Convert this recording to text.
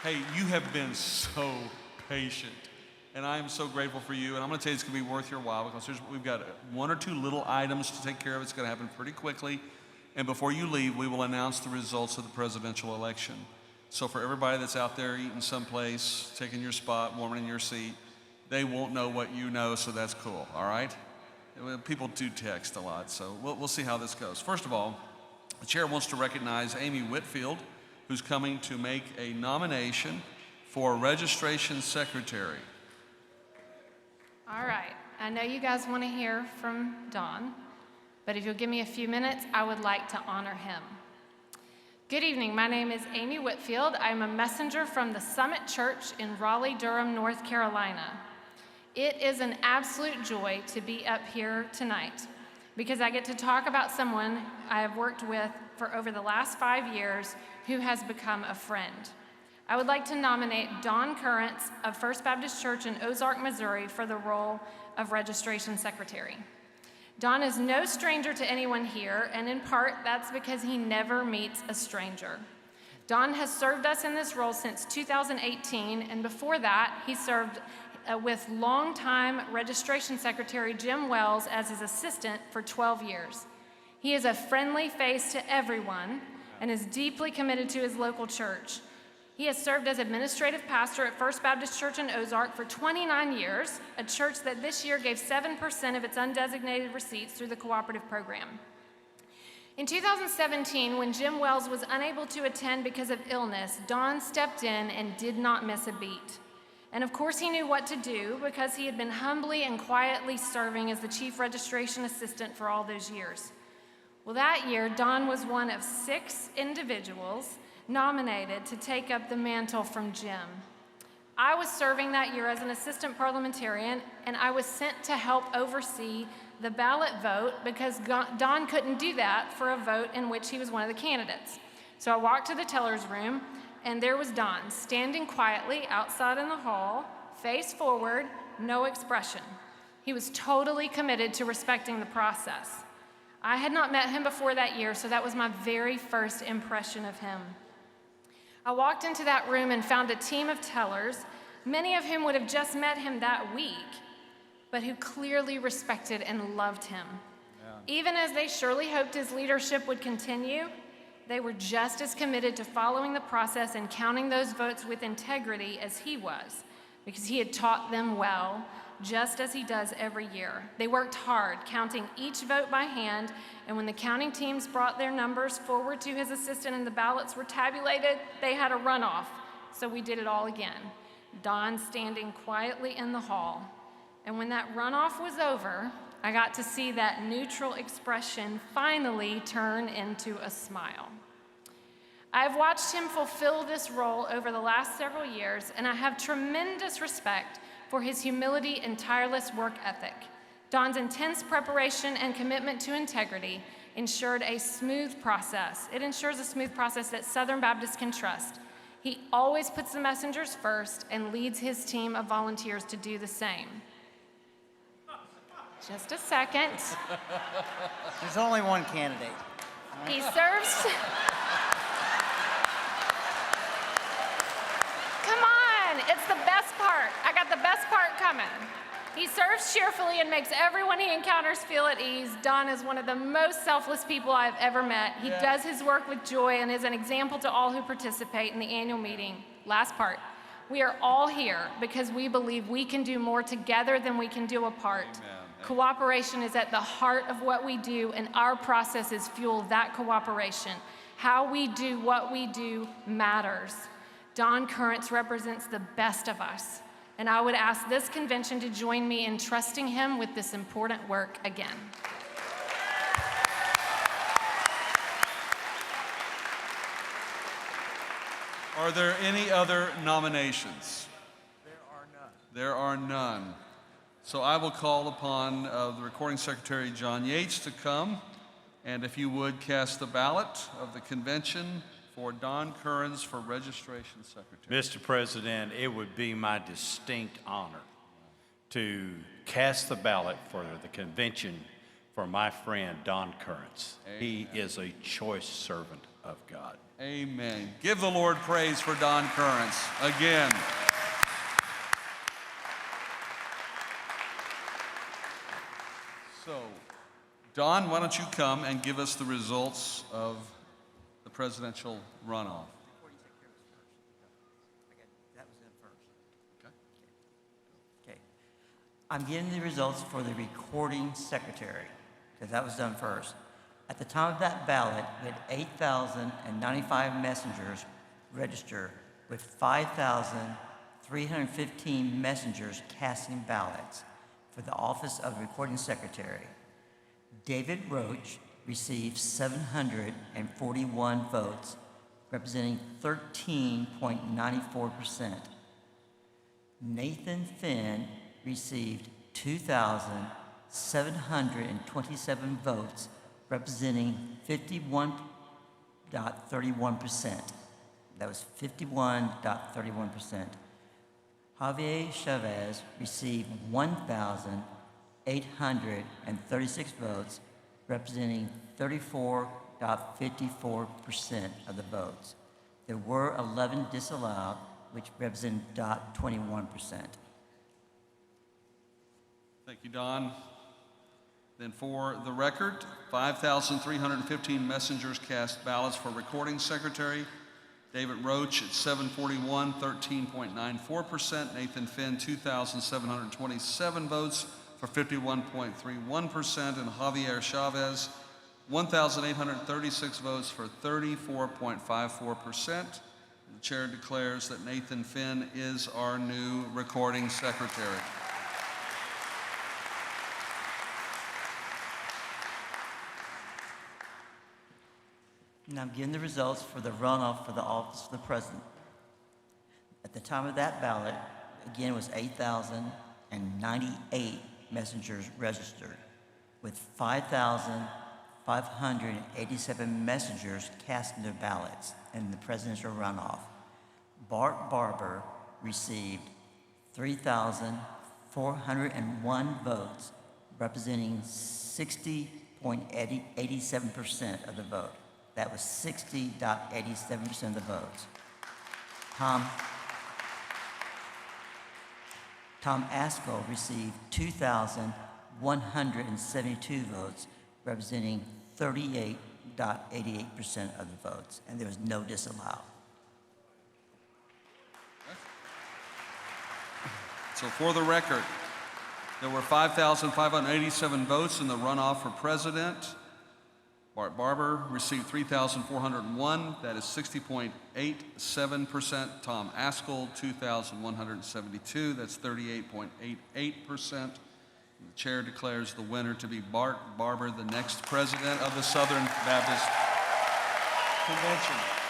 Hey, you have been so patient, and I am so grateful for you. And I'm going to tell you, it's going to be worth your while because we've got one or two little items to take care of. It's going to happen pretty quickly. And before you leave, we will announce the results of the presidential election. So for everybody that's out there eating someplace, taking your spot, warming in your seat, they won't know what you know, so that's cool, all right? People do text a lot, so we'll see how this goes. First of all, the chair wants to recognize Amy Whitfield, who's coming to make a nomination for registration secretary. All right, I know you guys want to hear from Don, but if you'll give me a few minutes, I would like to honor him. Good evening, my name is Amy Whitfield. I'm a messenger from the Summit Church in Raleigh-Durham, North Carolina. It is an absolute joy to be up here tonight because I get to talk about someone I have worked with for over the last 5 years who has become a friend. I would like to nominate Don Currents of First Baptist Church in Ozark, Missouri for the role of registration secretary. Don is no stranger to anyone here, and in part, that's because he never meets a stranger. Don has served us in this role since 2018, and before that, he served with longtime registration secretary Jim Wells as his assistant for 12 years. He is a friendly face to everyone and is deeply committed to his local church. He has served as administrative pastor at First Baptist Church in Ozark for 29 years, a church that this year gave 7% of its undesignated receipts through the cooperative program. In 2017, when Jim Wells was unable to attend because of illness, Don stepped in and did not miss a beat. And of course he knew what to do because he had been humbly and quietly serving as the chief registration assistant for all those years. Well, that year, Don was one of 6 individuals nominated to take up the mantle from Jim. I was serving that year as an assistant parliamentarian, and I was sent to help oversee the ballot vote because Don couldn't do that for a vote in which he was one of the candidates. So I walked to the teller's room, and there was Don, standing quietly outside in the hall, face forward, no expression. He was totally committed to respecting the process. I had not met him before that year, so that was my very first impression of him. I walked into that room and found a team of tellers, many of whom would have just met him that week, but who clearly respected and loved him. Yeah. Even as they surely hoped his leadership would continue, they were just as committed to following the process and counting those votes with integrity as he was, because he had taught them well, just as he does every year. They worked hard, counting each vote by hand, and when the counting teams brought their numbers forward to his assistant and the ballots were tabulated, they had a runoff, so we did it all again. Don standing quietly in the hall. And when that runoff was over, I got to see that neutral expression finally turn into a smile. I've watched him fulfill this role over the last several years, and I have tremendous respect for his humility and tireless work ethic. Don's intense preparation and commitment to integrity ensured a smooth process. It ensures a smooth process that Southern Baptists can trust. He always puts the messengers first and leads his team of volunteers to do the same. Just a second. There's only one candidate. Right? He serves... It's the best part. I got the best part coming. He serves cheerfully and makes everyone he encounters feel at ease. Don is one of the most selfless people I've ever met. He does his work with joy and is an example to all who participate in the annual meeting. Last part. We are all here because we believe we can do more together than we can do apart. Amen. Cooperation is at the heart of what we do, and our processes fuel that cooperation. How we do what we do matters. Don Currents represents the best of us, and I would ask this convention to join me in trusting him with this important work again. Are there any other nominations? There are none. There are none. So I will call upon the recording secretary, John Yates, to come, and if you would cast the ballot of the convention for Don Currens for registration secretary. Mr. President, it would be my distinct honor to cast the ballot for the convention for my friend Don Currens. He is a choice servant of God. Amen. Give the Lord praise for Don Currents again. So, Don, why don't you come and give us the results of the presidential runoff? Before you take care of this first. That was in first. Okay. I'm getting the results for the recording secretary, because that was done first. At the time of that ballot, we had 8,095 messengers registered, with 5,315 messengers casting ballots for the office of recording secretary. David Roach received 741 votes, representing 13.94%. Nathan Finn received 2,727 votes, representing 51.31%. That was 51.31%. Javier Chavez received 1,836 votes, representing 34.54% of the votes. There were 11 disallowed, which represented 21%. Thank you, Don. Then for the record, 5,315 messengers cast ballots for recording secretary. David Roach at 741, 13.94%. Nathan Finn, 2,727 votes for 51.31%. And Javier Chavez, 1,836 votes for 34.54%. The chair declares that Nathan Finn is our new recording secretary. Now I'm getting the results for the runoff for the office of the president. At the time of that ballot, again, it was 8,098 messengers registered, with 5,587 messengers casting their ballots in the presidential runoff. Bart Barber received 3,401 votes, representing 60.87% of the vote. That was 60.87% of the votes. Tom Askell received 2,172 votes, representing 38.88% of the votes, and there was no disallowed. So for the record, there were 5,587 votes in the runoff for president. Bart Barber received 3,401, that is 60.87%. Tom Askell, 2,172, that's 38.88%. The chair declares the winner to be Bart Barber, the next president of the Southern Baptist Convention.